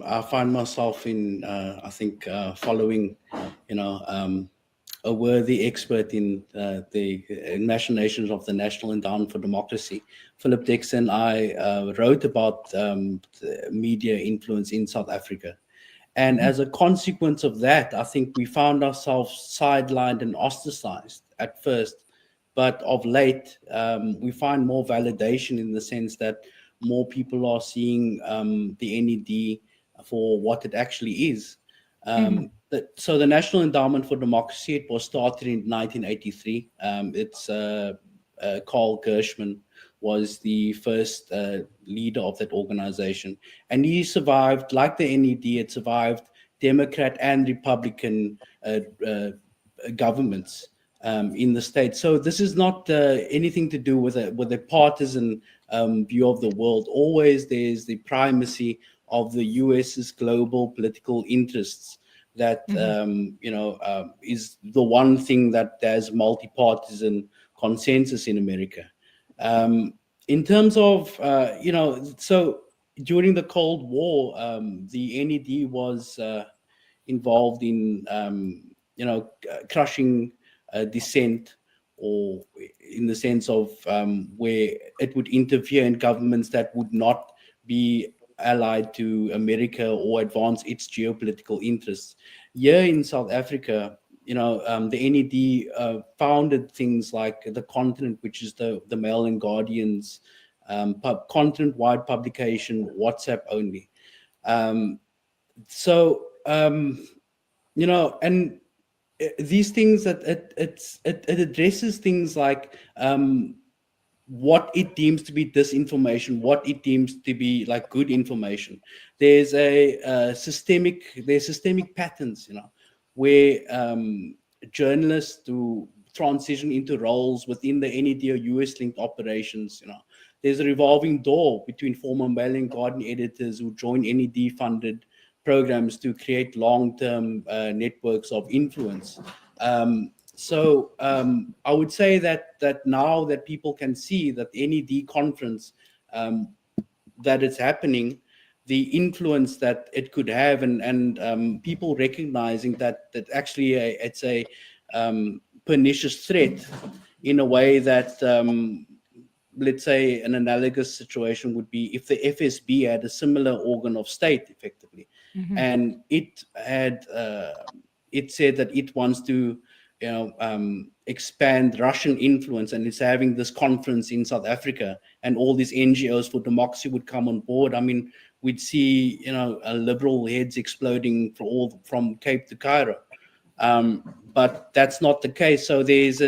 I find myself in, I think, following, a worthy expert in the machinations of the National Endowment for Democracy. Philip Dexter and I wrote about the media influence in South Africa. And as a consequence of that, I think we found ourselves sidelined and ostracized at first. But of late, we find more validation in the sense that more people are seeing the NED for what it actually is. So the National Endowment for Democracy, it was started in 1983. It's Carl Gershman was the first leader of that organization. And he survived, like the NED, it survived Democrat and Republican governments in the state. So this is not anything to do with a partisan view of the world. Always there's the primacy of the US's global political interests that is the one thing that there's multi-partisan consensus in America. In terms of so during the Cold War, the NED was involved in crushing dissent, or in the sense of where it would interfere in governments that would not be allied to America or advance its geopolitical interests. Here in South Africa, the NED founded things like the Continent, which is the Mail and Guardian's continent-wide publication, WhatsApp only. And these things that it addresses things like what it deems to be disinformation, what it deems to be like good information. There's systemic patterns, where journalists who transition into roles within the NED or US-linked operations, there's a revolving door between former Mail and Guardian editors who join NED-funded programs to create long-term networks of influence. I would say that now that people can see that NED conference, that it's happening, the influence that it could have, and people recognizing that actually it's a pernicious threat in a way that, let's say, an analogous situation would be if the FSB had a similar organ of state, effectively, and it had it said that it wants to expand Russian influence, and it's having this conference in South Africa, and all these NGOs for democracy would come on board. I mean, we'd see liberal heads exploding from Cape to Cairo, but that's not the case. So there is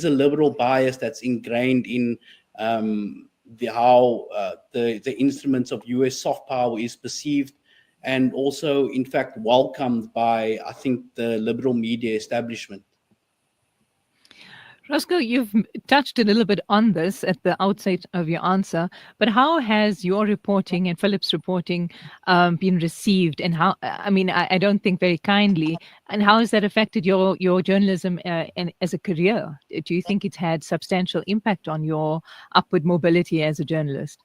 a liberal bias that's ingrained in how the instruments of US soft power is perceived, and also, in fact, welcomed by, I think, the liberal media establishment. Roscoe, you've touched a little bit on this at the outset of your answer, but how has your reporting and Philip's reporting been received? And how, I don't think very kindly, and how has that affected your journalism and as a career? Do you think it's had substantial impact on your upward mobility as a journalist?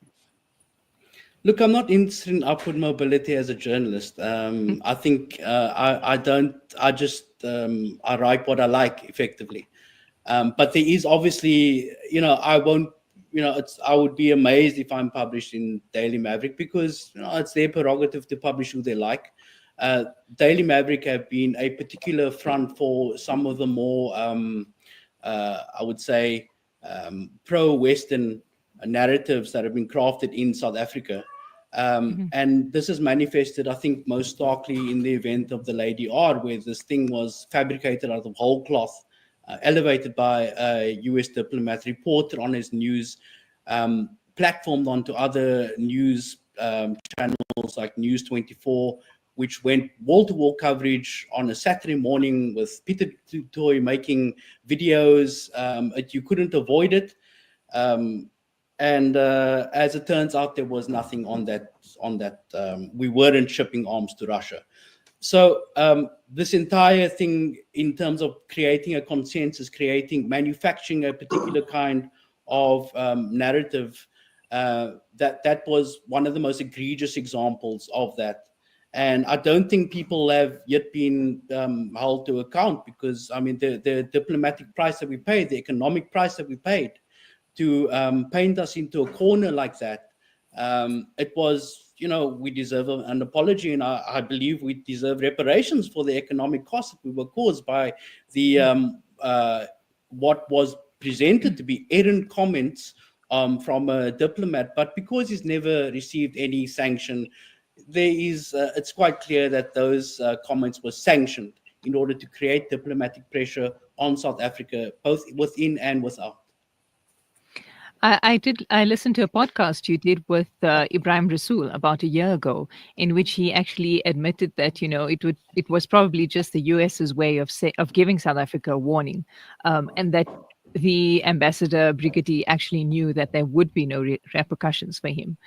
Look, I'm not interested in upward mobility as a journalist. I think I write what I like, effectively. But there is obviously, I would be amazed if I'm published in Daily Maverick, because it's their prerogative to publish who they like. Daily Maverick have been a particular front for some of the more, I would say, pro-Western narratives that have been crafted in South Africa. And this is manifested, I think, most starkly in the event of the Lady R, where this thing was fabricated out of whole cloth, elevated by a US diplomat, reported on his news, platformed onto other news channels like News 24, which went wall-to-wall coverage on a Saturday morning with Peter Toy making videos. You couldn't avoid it. And as it turns out, there was nothing on that. We weren't shipping arms to Russia. So this entire thing, in terms of creating a consensus, manufacturing a particular kind of narrative, that was one of the most egregious examples of that. And I don't think people have yet been held to account, because, I mean, the diplomatic price that we paid, the economic price that we paid to paint us into a corner like that, it was, we deserve an apology, and I believe we deserve reparations for the economic costs that we were caused by the what was presented to be errant comments from a diplomat. But because he's never received any sanction, it's quite clear that those comments were sanctioned in order to create diplomatic pressure on South Africa, both within and without. I listened to a podcast you did with Ibrahim Rasool about a year ago, in which he actually admitted that it was probably just the US's way of giving South Africa a warning, and that the ambassador Brigadier actually knew that there would be no repercussions for him.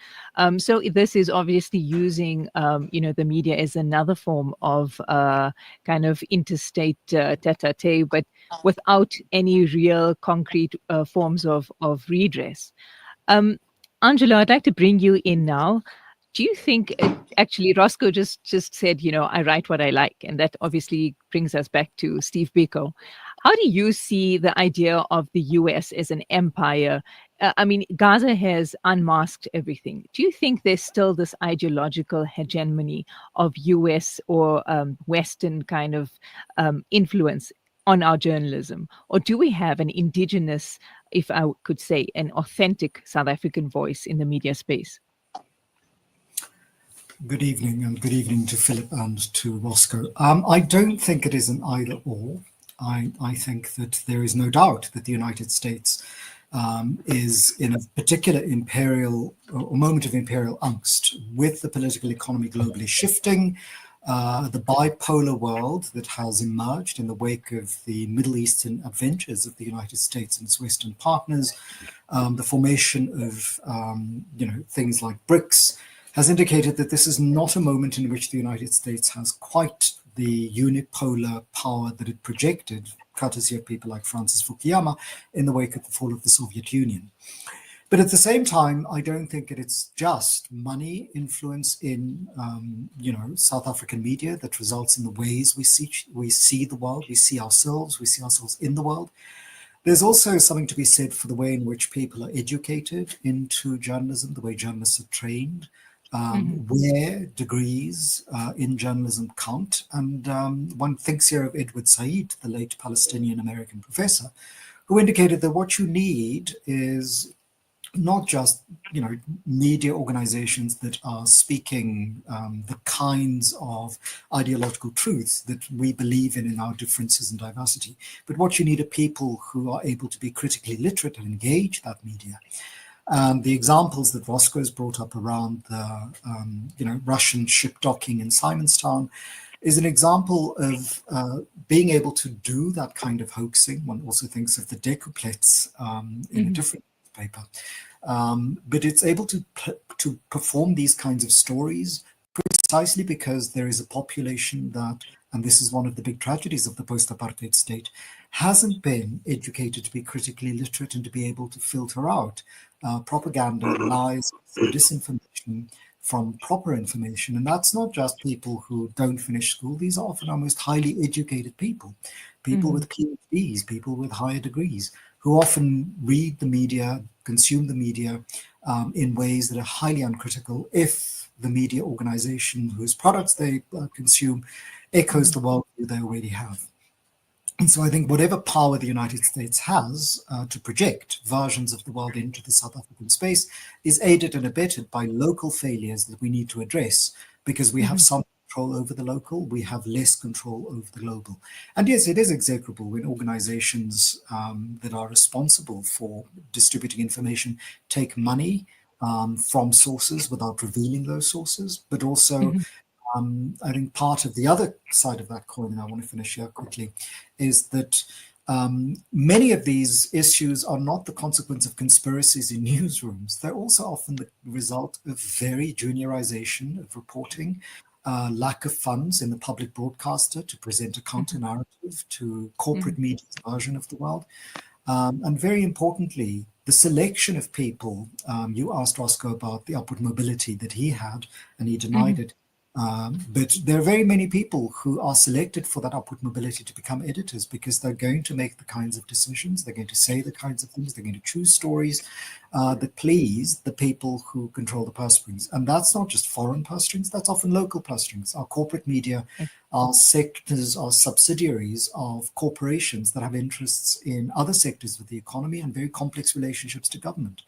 So this is obviously using the media as another form of kind of interstate tete-a-tete, but without any real concrete forms of redress. Angelo, I'd like to bring you in now. Do you think, actually, Roscoe just said, I write what I like, and that obviously brings us back to Steve Biko. How do you see the idea of the US as an empire? I mean, Gaza has unmasked everything. Do you think there's still this ideological hegemony of US or Western kind of influence on our journalism? Or do we have an indigenous, if I could say, an authentic South African voice in the media space? Good evening, and good evening to Philip and to Roscoe. I don't think it is an either or. I think that there is no doubt that the United States is in a particular imperial or moment of imperial angst, with the political economy globally shifting, the bipolar world that has emerged in the wake of the Middle Eastern adventures of the United States and its Western partners, the formation of things like BRICS, has indicated that this is not a moment in which the United States has quite the unipolar power that it projected, courtesy of people like Francis Fukuyama, in the wake of the fall of the Soviet Union. But at the same time, I don't think that it's just money influence in, South African media that results in the ways we see the world, we see ourselves in the world. There's also something to be said for the way in which people are educated into journalism, the way journalists are trained, where degrees in journalism count. And one thinks here of Edward Said, the late Palestinian-American professor, who indicated that what you need is not just, media organizations that are speaking the kinds of ideological truths that we believe in our differences and diversity, but what you need are people who are able to be critically literate and engage that media. And the examples that Roscoe has brought up around the, Russian ship docking in Simonstown is an example of being able to do that kind of hoaxing. One also thinks of the decouplets in a different paper. But it's able to perform these kinds of stories precisely because there is a population that, and this is one of the big tragedies of the post-apartheid state, hasn't been educated to be critically literate and to be able to filter out propaganda, lies, disinformation from proper information. And that's not just people who don't finish school. These are often our most highly educated people with PhDs, people with higher degrees, who often read the media, consume the media in ways that are highly uncritical if the media organization whose products they consume echoes the worldview they already have. And so I think whatever power the United States has to project versions of the world into the South African space is aided and abetted by local failures that we need to address, because we have some control over the local, we have less control over the global. And yes, it is execrable when organizations that are responsible for distributing information take money from sources without revealing those sources, but also I think part of the other side of that coin, and I want to finish here quickly, is that many of these issues are not the consequence of conspiracies in newsrooms. They're also often the result of very juniorization of reporting, lack of funds in the public broadcaster to present a counter-narrative to corporate media's version of the world. And very importantly, the selection of people. You asked Roscoe about the upward mobility that he had, and he denied it. But there are very many people who are selected for that upward mobility to become editors because they're going to make the kinds of decisions, they're going to say the kinds of things, they're going to choose stories that please the people who control the purse strings. And that's not just foreign purse strings, that's often local purse strings. Our corporate media are sectors, are subsidiaries of corporations that have interests in other sectors of the economy and very complex relationships to government.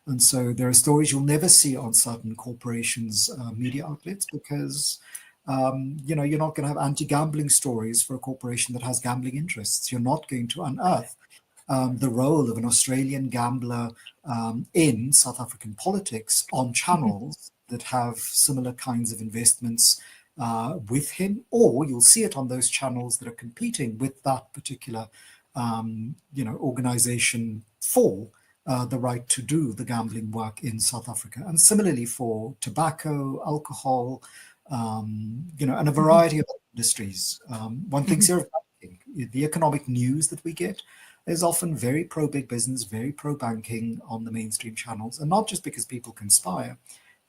And so there are stories you'll never see on certain corporations' media outlets because, you're not going to have anti-gambling stories for a corporation that has gambling interests. You're not going to unearth the role of an Australian gambler in South African politics on channels that have similar kinds of investments with him, or you'll see it on those channels that are competing with that particular, organization for the right to do the gambling work in South Africa. And similarly for tobacco, alcohol, and a variety of industries. One thinks here of banking. The economic news that we get is often very pro-big business, very pro-banking on the mainstream channels, and not just because people conspire.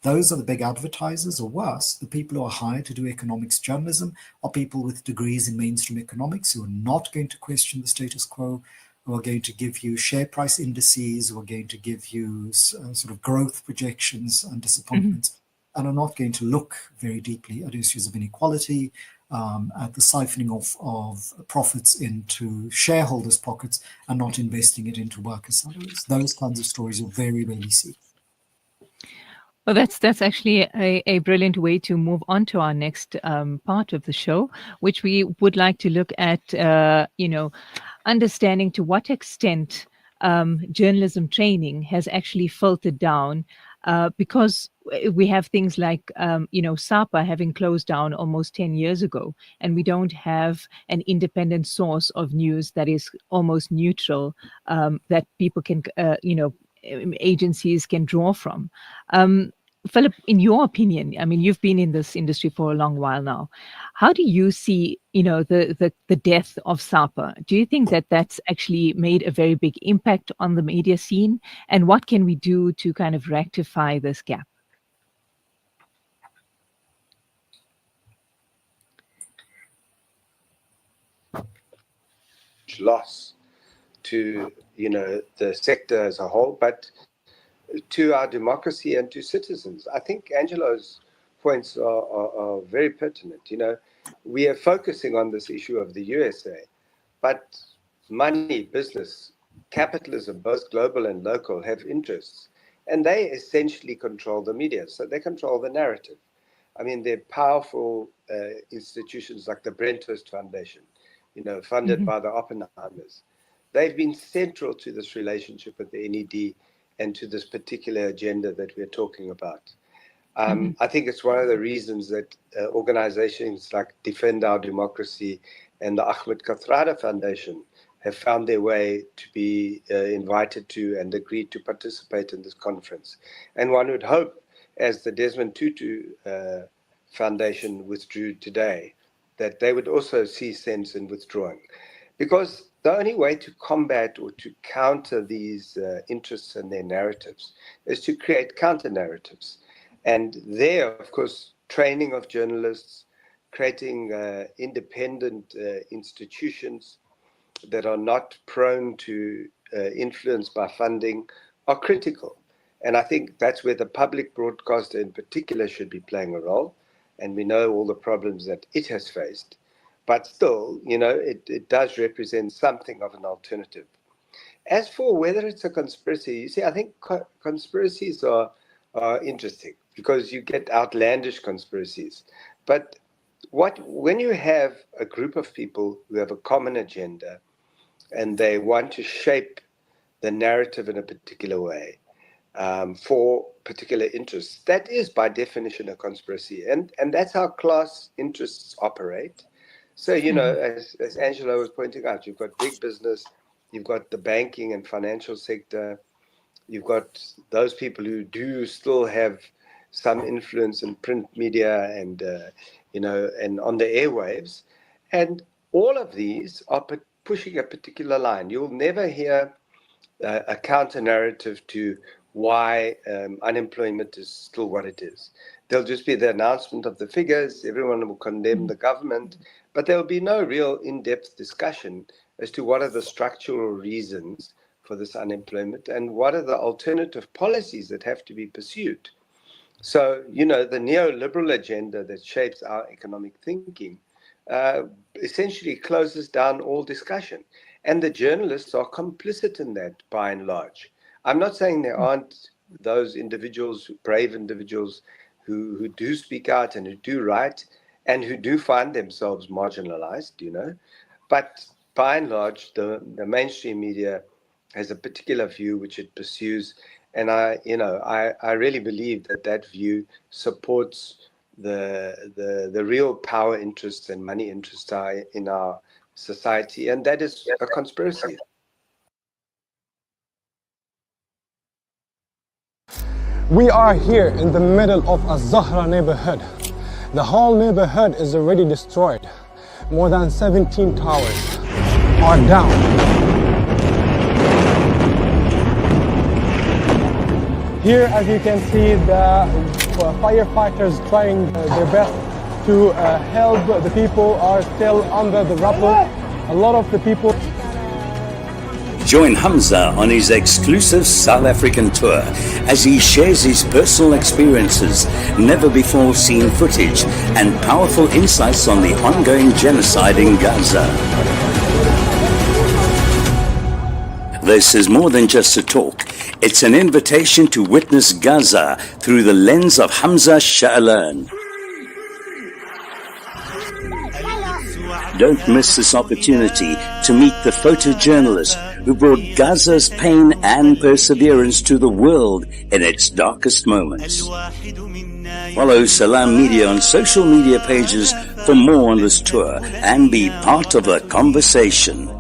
Those are the big advertisers, or worse, the people who are hired to do economics journalism are people with degrees in mainstream economics who are not going to question the status quo, who are going to give you share price indices, who are going to give you sort of growth projections and disappointments, and are not going to look very deeply at issues of inequality, at the siphoning of profits into shareholders' pockets and not investing it into workers' salaries. Those kinds of stories you'll very rarely see. Well, that's actually a brilliant way to move on to our next part of the show, which we would like to look at, understanding to what extent journalism training has actually filtered down, because we have things like, SAPA having closed down almost 10 years ago, and we don't have an independent source of news that is almost neutral, that people can, agencies can draw from. Philip, in your opinion, I mean, you've been in this industry for a long while now. How do you see, the death of SAPA? Do you think that that's actually made a very big impact on the media scene? And what can we do to kind of rectify this gap? Loss to the sector as a whole, but to our democracy and to citizens. I think Angelo's points are very pertinent. We are focusing on this issue of the USA, but money, business, capitalism, both global and local, have interests, and they essentially control the media. So they control the narrative. I mean, they're powerful institutions like the Brenthurst Foundation, funded by the Oppenheimers. They've been central to this relationship with the NED and to this particular agenda that we're talking about. I think it's one of the reasons that organizations like Defend Our Democracy and the Ahmed Kathrada Foundation have found their way to be invited to and agreed to participate in this conference. And one would hope, as the Desmond Tutu Foundation withdrew today, that they would also see sense in withdrawing. Because the only way to combat or to counter these interests and their narratives is to create counter narratives. And there, of course, training of journalists, creating independent institutions that are not prone to influence by funding are critical. And I think that's where the public broadcaster in particular should be playing a role. And we know all the problems that it has faced. But still, it does represent something of an alternative. As for whether it's a conspiracy, you see, I think conspiracies are interesting because you get outlandish conspiracies. But when you have a group of people who have a common agenda and they want to shape the narrative in a particular way for particular interests, that is by definition a conspiracy. And that's how class interests operate. So, as Angelo was pointing out, you've got big business, you've got the banking and financial sector, you've got those people who do still have some influence in print media and, and on the airwaves. And all of these are pushing a particular line. You'll never hear a counter narrative to why unemployment is still what it is. There'll just be the announcement of the figures, everyone will condemn the government, but there will be no real in-depth discussion as to what are the structural reasons for this unemployment and what are the alternative policies that have to be pursued. So, the neoliberal agenda that shapes our economic thinking essentially closes down all discussion. And the journalists are complicit in that, by and large. I'm not saying there aren't those individuals, brave individuals, who do speak out and who do write and who do find themselves marginalized, But by and large, the mainstream media has a particular view which it pursues. And I really believe that view supports the real power interests and money interests in our society. And that is a conspiracy. We are here in the middle of a Zahra neighborhood. The whole neighborhood is already destroyed. More than 17 towers are down. Here, as you can see, the firefighters trying their best to help the people are still under the rubble. A lot of the people. Join Hamza on his exclusive South African tour as he shares his personal experiences, never before seen footage, and powerful insights on the ongoing genocide in Gaza. This is more than just a talk. It's an invitation to witness Gaza through the lens of Hamza Sha'alan. Don't miss this opportunity to meet the photojournalist who brought Gaza's pain and perseverance to the world in its darkest moments. Follow Salam Media on social media pages for more on this tour and be part of the conversation.